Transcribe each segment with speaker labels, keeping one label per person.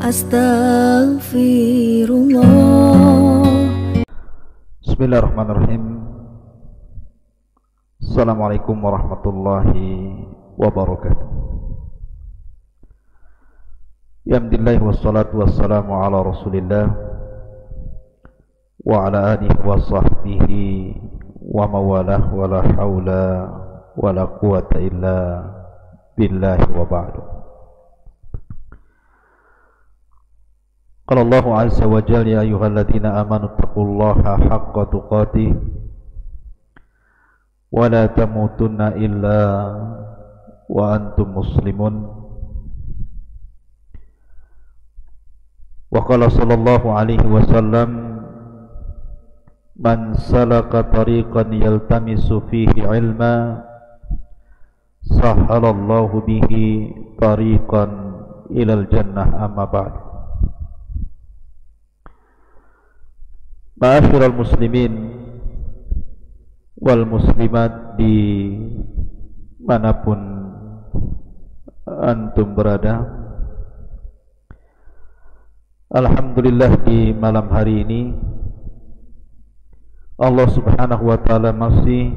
Speaker 1: Astaghfirullah.
Speaker 2: Bismillahirrahmanirrahim. Assalamualaikum warahmatullahi wabarakatuh. Alhamdulillah wassalatu wassalamu ala Rasulillah wa ala alihi wa sahbihi wa mawalah wa la hawla wa la quwata illa billahi wa ba'du. Qala Allahu azza wa jalla ya ayyuhalladzina amanu taqullaha haqqa tuqatih wa la tamutunna illa wa antum muslimun. Wa qala sallallahu alaihi wasallam man salaka tariqan yaltamisu fihi ilma sahhalallahu bihi tariqan ilal jannah. Amma ba'd. Ma'asyiral muslimin wal muslimat di manapun antum berada, alhamdulillah di malam hari ini Allah subhanahu wa ta'ala masih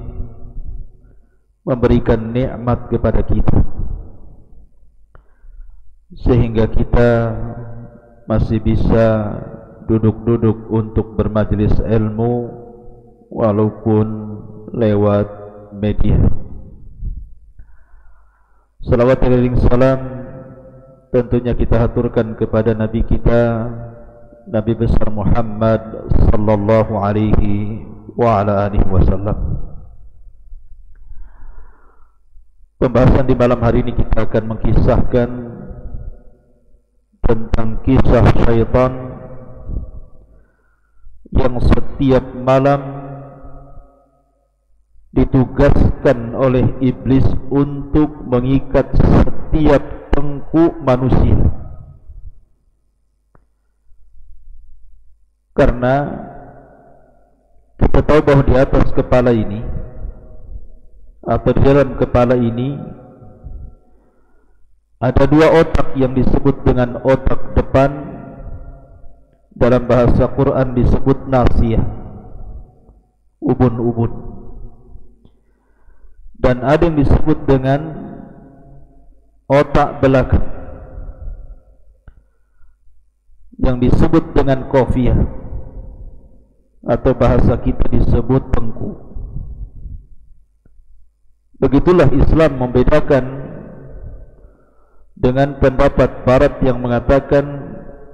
Speaker 2: memberikan nikmat kepada kita sehingga kita masih bisa duduk-duduk untuk bermajlis ilmu walaupun lewat media. Salawat dan salam tentunya kita haturkan kepada Nabi kita, Nabi besar Muhammad sallallahu alaihi wa ala alihi wasallam. Pembahasan di malam hari ini kita akan mengkisahkan tentang kisah syaitan yang setiap malam ditugaskan oleh iblis untuk mengikat setiap tengkuk manusia. Karena kita tahu bahawa di atas kepala ini atau di dalam kepala ini ada dua otak yang disebut dengan otak depan. Dalam bahasa Quran disebut nasiyah, ubun-ubun. Dan ada yang disebut dengan otak belakang, yang disebut dengan qafiyah, atau bahasa kita disebut tengkuk. Begitulah Islam membedakan dengan pendapat barat yang mengatakan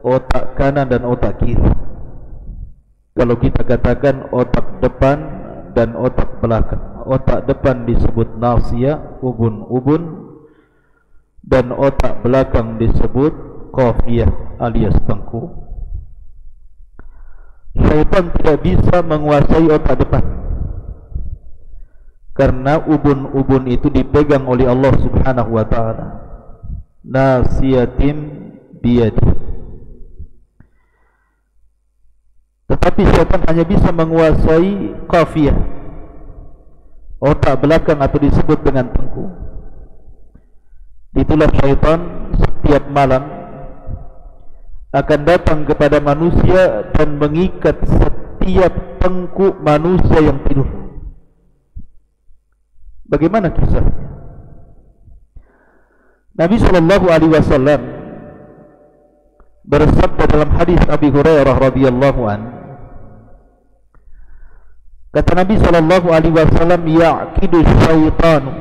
Speaker 2: otak kanan dan otak kiri. Kalau kita katakan otak depan dan otak belakang, otak depan disebut nasiyah, ubun-ubun, dan otak belakang disebut qafiyah alias tengkuk. Syaitan tidak bisa menguasai otak depan karena ubun-ubun itu dipegang oleh Allah subhanahu wa ta'ala. Nasiyatim biyadih. Tetapi syaitan hanya bisa menguasai qafiyah, otak belakang atau disebut dengan tengkuk. Itulah syaitan setiap malam akan datang kepada manusia dan mengikat setiap tengkuk manusia yang tidur. Bagaimana kisahnya? Nabi SAW bersabda dalam hadis Abi Hurairah radhiyallahu anhu, kata Nabi SAW, ya'kidu syaitanu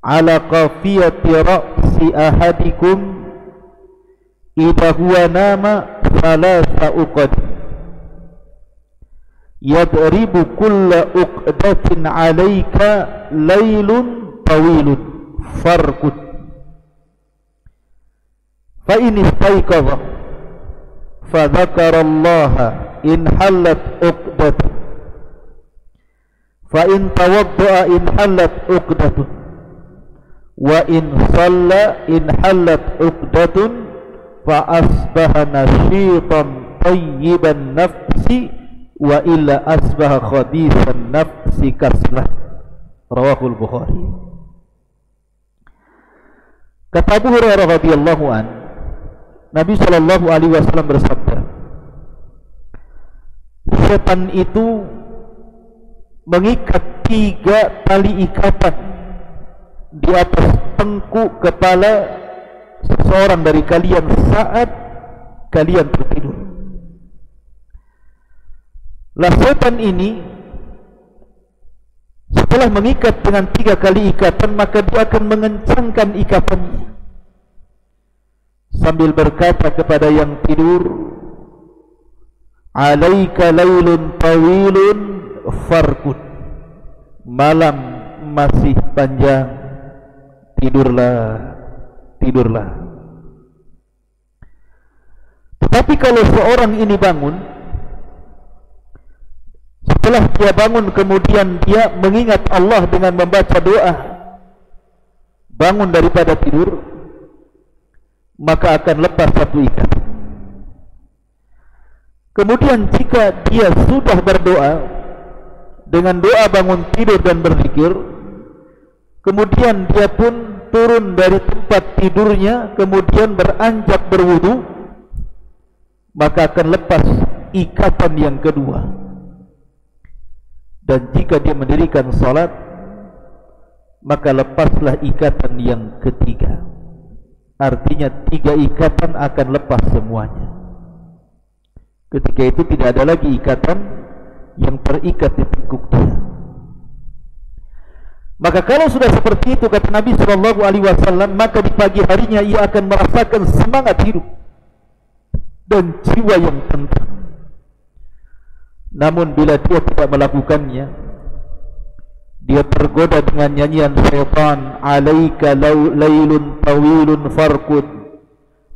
Speaker 2: ala qafiyati ra'si ahadikum idha huwa nama thalatha uqad yadribu kulla uqdatin alayka laylun tawilun farqud fa in istayqadha fa dzakara Allah in halat uqdatun fa in tawadda'a in halat uqdatun wa in shalla in halat uqdatun fa asbaha nashitan tayyiban nafsi wa illa asbaha khabithan nafsi kaslah. Rawahul Bukhari. Kata Abu Hurairah radhiyallahu an, Nabi SAW bersabda, setan itu mengikat 3 tali ikatan di atas tengkuk kepala seseorang dari kalian saat kalian tertidur. Lah setan ini setelah mengikat dengan 3 kali ikatan, maka dia akan mengencangkan ikatannya sambil berkata kepada yang tidur, alaika lailun tawilun farkud, malam masih panjang, tidurlah, tidurlah. Tetapi kalau seorang ini bangun, setelah dia bangun kemudian dia mengingat Allah dengan membaca doa, bangun daripada tidur, maka akan lepas satu ikatan. Kemudian jika dia sudah berdoa dengan doa bangun tidur dan berzikir, kemudian dia pun turun dari tempat tidurnya, kemudian beranjak berwudu, maka akan lepas ikatan yang kedua. Dan jika dia mendirikan salat, maka lepaslah ikatan yang ketiga. Artinya 3 ikatan akan lepas semuanya. Ketika itu tidak ada lagi ikatan yang terikat di tengkuk dia. Maka kalau sudah seperti itu, kata Nabi SAW, maka di pagi harinya ia akan merasakan semangat hidup dan jiwa yang tenang. Namun bila dia tidak melakukannya, dia tergoda dengan nyanyian syaitan, alaika lailun tawilun farkud,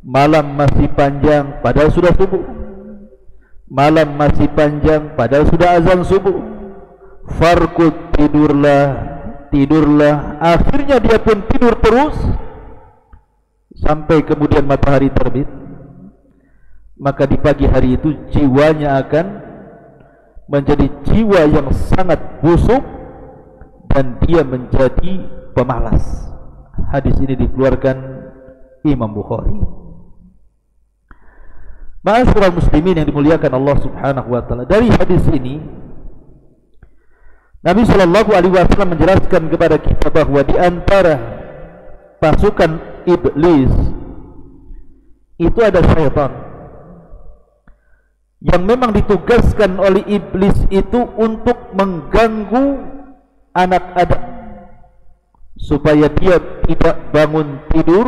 Speaker 2: malam masih panjang padahal sudah subuh, malam masih panjang padahal sudah azan subuh, farkud, tidurlah, tidurlah. Akhirnya dia pun tidur terus sampai kemudian matahari terbit. Maka di pagi hari itu jiwanya akan menjadi jiwa yang sangat busuk dan dia menjadi pemalas. Hadis ini dikeluarkan Imam Bukhari. Ma'asyiral muslimin yang dimuliakan Allah Subhanahu wa taala, dari hadis ini Nabi SAW menjelaskan kepada kita bahwa di antara pasukan iblis itu ada syaitan yang memang ditugaskan oleh iblis itu untuk mengganggu anak Adam supaya dia tidak bangun tidur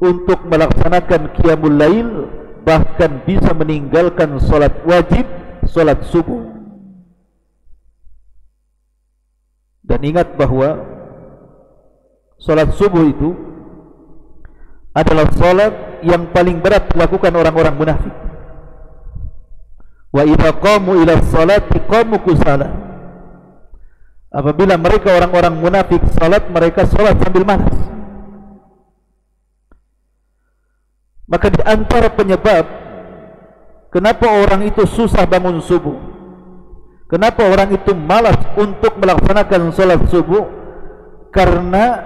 Speaker 2: untuk melaksanakan qiyamul lail, bahkan bisa meninggalkan solat wajib, solat subuh. Dan ingat bahwa solat subuh itu adalah solat yang paling berat dilakukan orang-orang munafik. Wa idza qamu ila sholati qamu kusala. Apabila mereka orang-orang munafik salat, mereka salat sambil malas. Maka di antara penyebab kenapa orang itu susah bangun subuh, kenapa orang itu malas untuk melaksanakan salat subuh, karena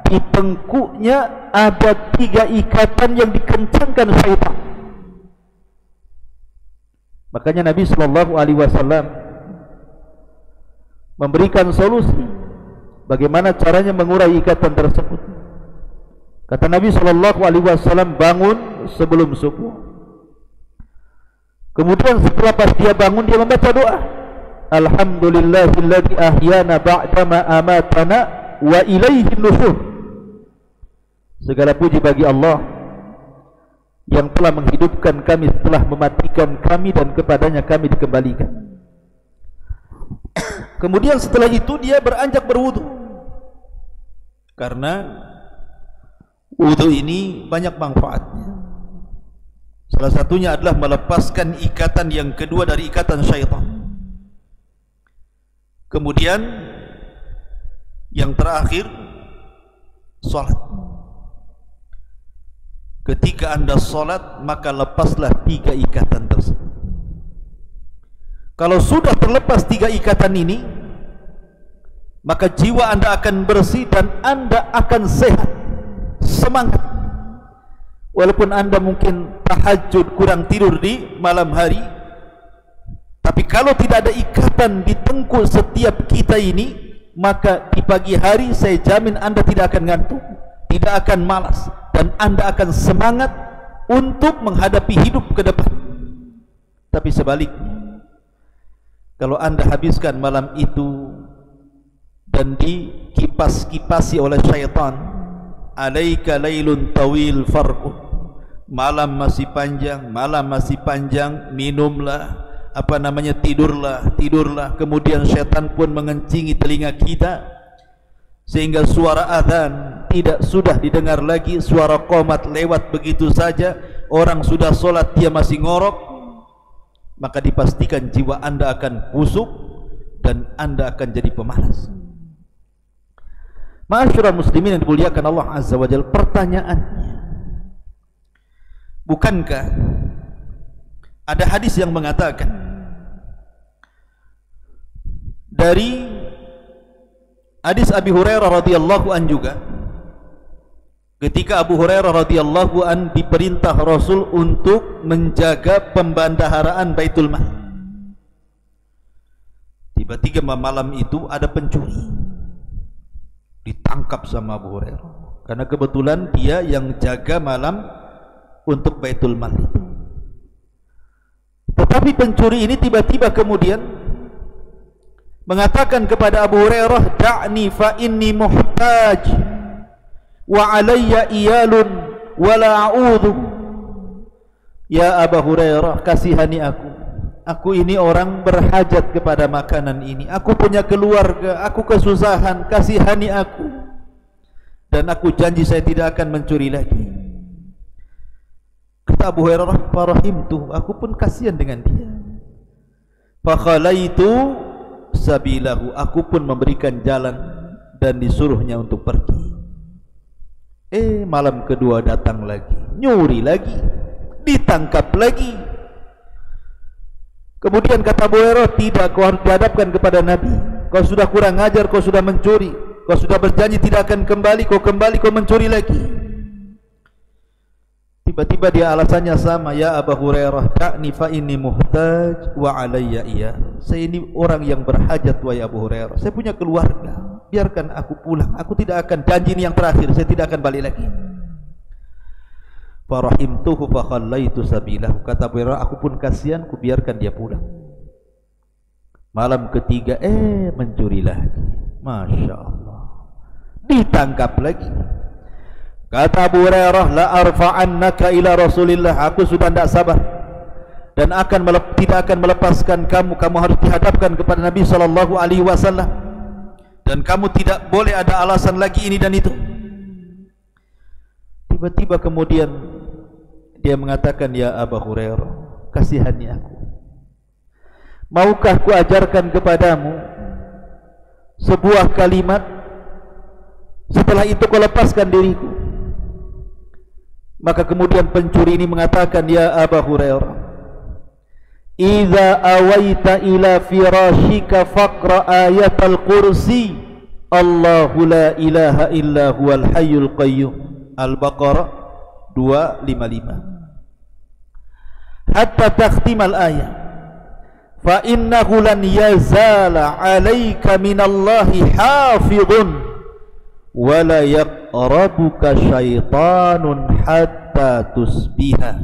Speaker 2: di tengkuknya ada 3 ikatan yang dikencangkan syaitan. Makanya Nabi SAW memberikan solusi bagaimana caranya mengurai ikatan tersebut. Kata Nabi SAW, bangun sebelum subuh. Kemudian setelah pas dia bangun, dia membaca doa, alhamdulillahilladzi ahyana ba'dama amatana wa ilaihin nusyur. Segala puji bagi Allah yang telah menghidupkan kami setelah mematikan kami, dan kepadanya kami dikembalikan. Kemudian setelah itu dia beranjak berwudu, karena wudu ini banyak manfaatnya. Salah satunya adalah melepaskan ikatan yang kedua dari ikatan syaitan. Kemudian yang terakhir, salat. Ketika anda salat, maka lepaslah 3 ikatan tersebut. Kalau sudah terlepas 3 ikatan ini, maka jiwa anda akan bersih dan anda akan sehat, semangat. Walaupun anda mungkin tahajud, kurang tidur di malam hari, tapi kalau tidak ada ikatan di tengkuk setiap kita ini, maka di pagi hari saya jamin anda tidak akan ngantuk, tidak akan malas, dan anda akan semangat untuk menghadapi hidup ke depan. Tapi sebaliknya, kalau anda habiskan malam itu dan dikipas-kipasi oleh syaitan, alaika lailun tawil farqu, malam masih panjang, minumlah, tidurlah. Kemudian syaitan pun mengencingi telinga kita sehingga suara azan tidak sudah didengar lagi, suara qomat lewat begitu saja, orang sudah solat dia masih ngorok, maka dipastikan jiwa anda akan busuk dan anda akan jadi pemalas. Ma'asyiral muslimin yang dimuliakan Allah Azza wa Jalla, pertanyaannya, bukankah ada hadis yang mengatakan dari hadis Abi Hurairah radhiyallahu an juga, ketika Abu Hurairah radhiyallahu an diperintah Rasul untuk menjaga pembendaharaan Baitul Mal, tiba-tiba malam itu ada pencuri, ditangkap sama Abu Hurairah karena kebetulan dia yang jaga malam untuk Baitul Mal itu. Tetapi pencuri ini tiba-tiba kemudian mengatakan kepada Abu Hurairah, da'ni fa inni muhtaj wa alayya iyalun wa la a'udhu. Ya Abu Hurairah, kasihani aku ini orang berhajat kepada makanan ini, aku punya keluarga, aku kesusahan, kasihani aku, dan aku janji saya tidak akan mencuri lagi. Kata Abu Hurairah, farahimtu, aku pun kasihan dengan dia. Fakhalaitu sabilahu, aku pun memberikan jalan dan disuruhnya untuk pergi. Malam kedua datang lagi, nyuri lagi, ditangkap lagi. Kemudian kata Abu Hurairah, tidak, kau harus dihadapkan kepada Nabi. Kau sudah kurang ajar, kau sudah mencuri, kau sudah berjanji tidak akan kembali, kau mencuri lagi. Tiba-tiba dia alasannya sama, ya Abu Hurairah, da'ni fa inni muhtaj wa alayya iya. Saya ini orang yang berhajat, wahai Abu Hurairah, saya punya keluarga, biarkan aku pulang, aku tidak akan, janji ini yang terakhir, saya tidak akan balik lagi. Farahimtuhu fa khallaitu sabilahu, kata Abu Hurairah, aku pun kasihan, ku biarkan dia pulang. Malam ketiga mencuri lagi, Masya Allah, ditangkap lagi. Kata Abu Hurairah, la arfa'annaka ila Rasulillah, aku sudah tidak sabar dan tidak akan melepaskan kamu harus dihadapkan kepada Nabi sallallahu alaihi wasallam, dan kamu tidak boleh ada alasan lagi ini dan itu. Tiba-tiba kemudian dia mengatakan, ya Abu Hurairah, kasihani aku, maukah ku ajarkan kepadamu sebuah kalimat, setelah itu kau lepaskan diriku. Maka kemudian pencuri ini mengatakan, ya Abu Hurairah, idza awaita ila firashika faqra ayatal kursi, Allahu la ilaha illa huwal hayyul qayyum, Al-Baqarah 255, hatta takhtimal ayat, fa innahu lan yazala alayka minallahi hafidhun wa la yaqrabuka syaitanun hatta tusbiha.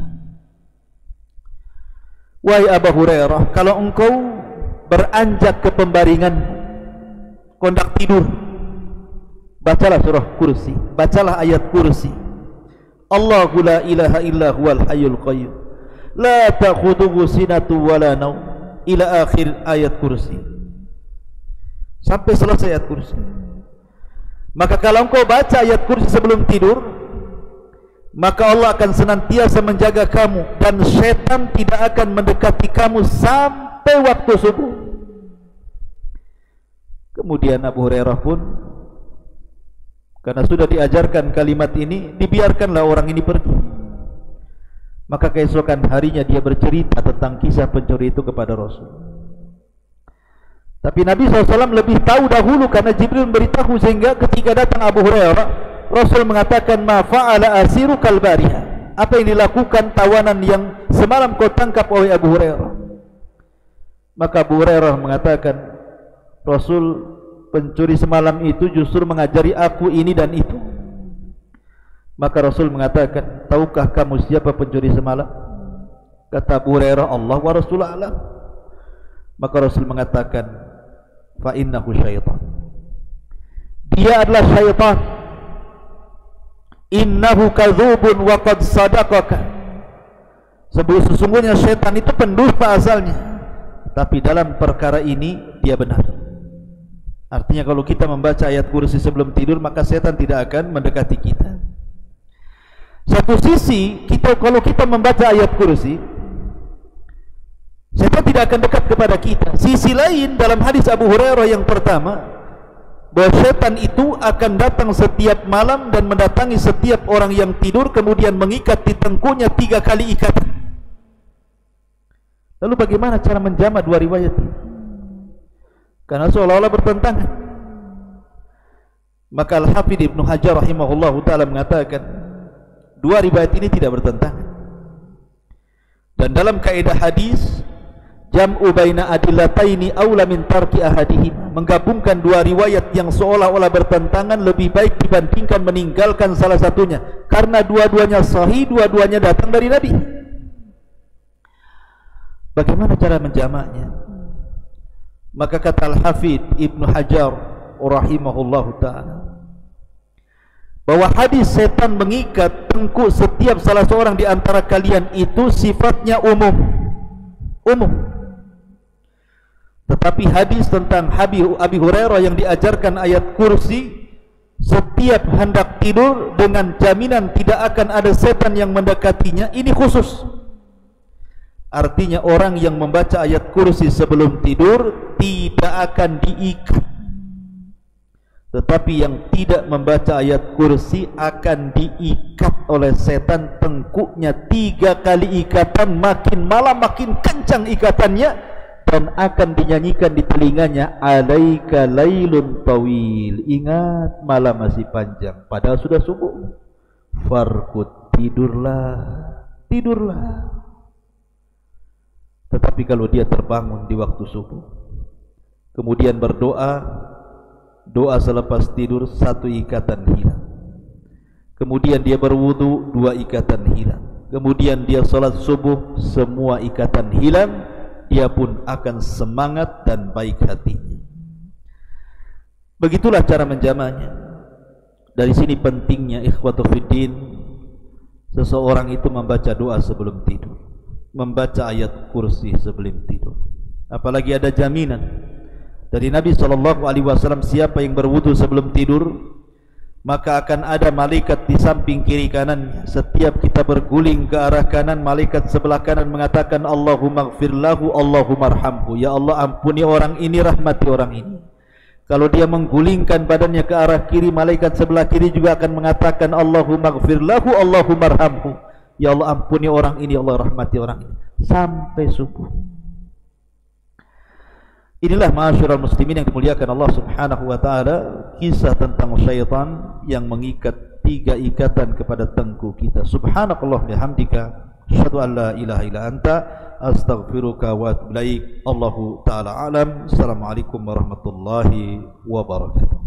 Speaker 2: Wahai Abu Hurairah, kalau engkau beranjak ke pembaringan, kau hendak tidur, bacalah surah Kursi, bacalah ayat Kursi, Allahu la ilaha illa huwal hayyul qayyum, la ta'khudhuhu sinatu wala naum, ila akhir ayat Kursi, sampai selesai ayat Kursi. Maka kalau engkau baca ayat Kursi sebelum tidur, maka Allah akan senantiasa menjaga kamu dan setan tidak akan mendekati kamu sampai waktu subuh. Kemudian Abu Hurairah pun, karena sudah diajarkan kalimat ini, dibiarkanlah orang ini pergi. Maka keesokan harinya dia bercerita tentang kisah pencuri itu kepada Rasul. Tapi Nabi SAW lebih tahu dahulu karena Jibril memberitahu, sehingga ketika datang Abu Hurairah, Rasul mengatakan, ma fa'ala asiru kalbariha, Apa yang dilakukan tawanan yang semalam kau tangkap oleh Abu Hurairah? Maka Abu Hurairah mengatakan, Rasul, pencuri semalam itu justru mengajari aku ini dan itu. Maka Rasul mengatakan, tahukah kamu siapa pencuri semalam? Kata Abu Hurairah, Allah wa Rasulullah alam. Maka Rasul mengatakan, fa innahu syaitan. Dia adalah syaitan. Innahu kadzubun wa qad sadaqaka. Sesungguhnya syaitan itu pendusta asalnya, tapi dalam perkara ini dia benar. Artinya kalau kita membaca ayat kursi sebelum tidur, maka syaitan tidak akan mendekati kita. Satu sisi kita, kalau kita membaca ayat kursi, syaitan tidak akan dekat kepada kita. Sisi lain, dalam hadis Abu Hurairah yang pertama, bahwa syaitan itu akan datang setiap malam dan mendatangi setiap orang yang tidur, kemudian mengikat di tengkuknya 3 kali ikatan. Lalu bagaimana cara menjamak dua riwayat ini? Karena seolah-olah bertentangan. Maka Al-Hafidh Ibnu Hajar rahimahullah ta'ala mengatakan, dua riwayat ini tidak bertentangan. Dan dalam kaidah hadis, jam'u baina adillataini aula min tarki ahadihim, menggabungkan dua riwayat yang seolah-olah bertentangan lebih baik dibandingkan meninggalkan salah satunya, karena dua-duanya sahih, dua-duanya datang dari Nabi. Bagaimana cara menjamaknya? Maka kata Al-Hafidh Ibnu Hajar rahimahullahu ta'ala, bahwa hadis setan mengikat tengkuk setiap salah seorang di antara kalian itu sifatnya umum. Tetapi hadis tentang Abi Hurairah yang diajarkan ayat kursi setiap hendak tidur dengan jaminan tidak akan ada setan yang mendekatinya, ini khusus. Artinya orang yang membaca ayat kursi sebelum tidur tidak akan diikat. Tetapi yang tidak membaca ayat kursi akan diikat oleh setan, tengkuknya 3 kali ikatan, makin malam makin kencang ikatannya, dan akan dinyanyikan di telinganya, alaika lailun tawil, ingat malam masih panjang, padahal sudah subuh. Farqud, tidurlah. Tetapi kalau dia terbangun di waktu subuh, kemudian berdoa, doa selepas tidur 1 ikatan hilang. Kemudian dia berwudu, 2 ikatan hilang. Kemudian dia salat subuh, semua ikatan hilang. Dia pun akan semangat dan baik hatinya. Begitulah cara menjamaknya. Dari sini pentingnya ikhwatu fiddin, seseorang itu membaca doa sebelum tidur, membaca ayat kursi sebelum tidur. Apalagi ada jaminan dari Nabi SAW, siapa yang berwudu sebelum tidur, maka akan ada malaikat di samping kiri kanan. Setiap kita berguling ke arah kanan, malaikat sebelah kanan mengatakan, Allahumma gfir lahu, Allahumma arhamhu, ya Allah ampuni orang ini, rahmati orang ini. Kalau dia menggulingkan badannya ke arah kiri, malaikat sebelah kiri juga akan mengatakan, Allahumma gfir lahu, Allahumma arhamhu, ya Allah ampuni orang ini, ya Allah rahmati orang ini, sampai subuh. Inilah ma'asyiral muslimin yang dimuliakan Allah subhanahu wa ta'ala, kisah tentang syaitan yang mengikat 3 ikatan kepada tengkuk kita. Subhanakallah bihamdika, asyhadu an la ilaha illa anta, astaghfiruka wa atubu ilaik. Allahu ta'ala alam. Assalamualaikum warahmatullahi wabarakatuh.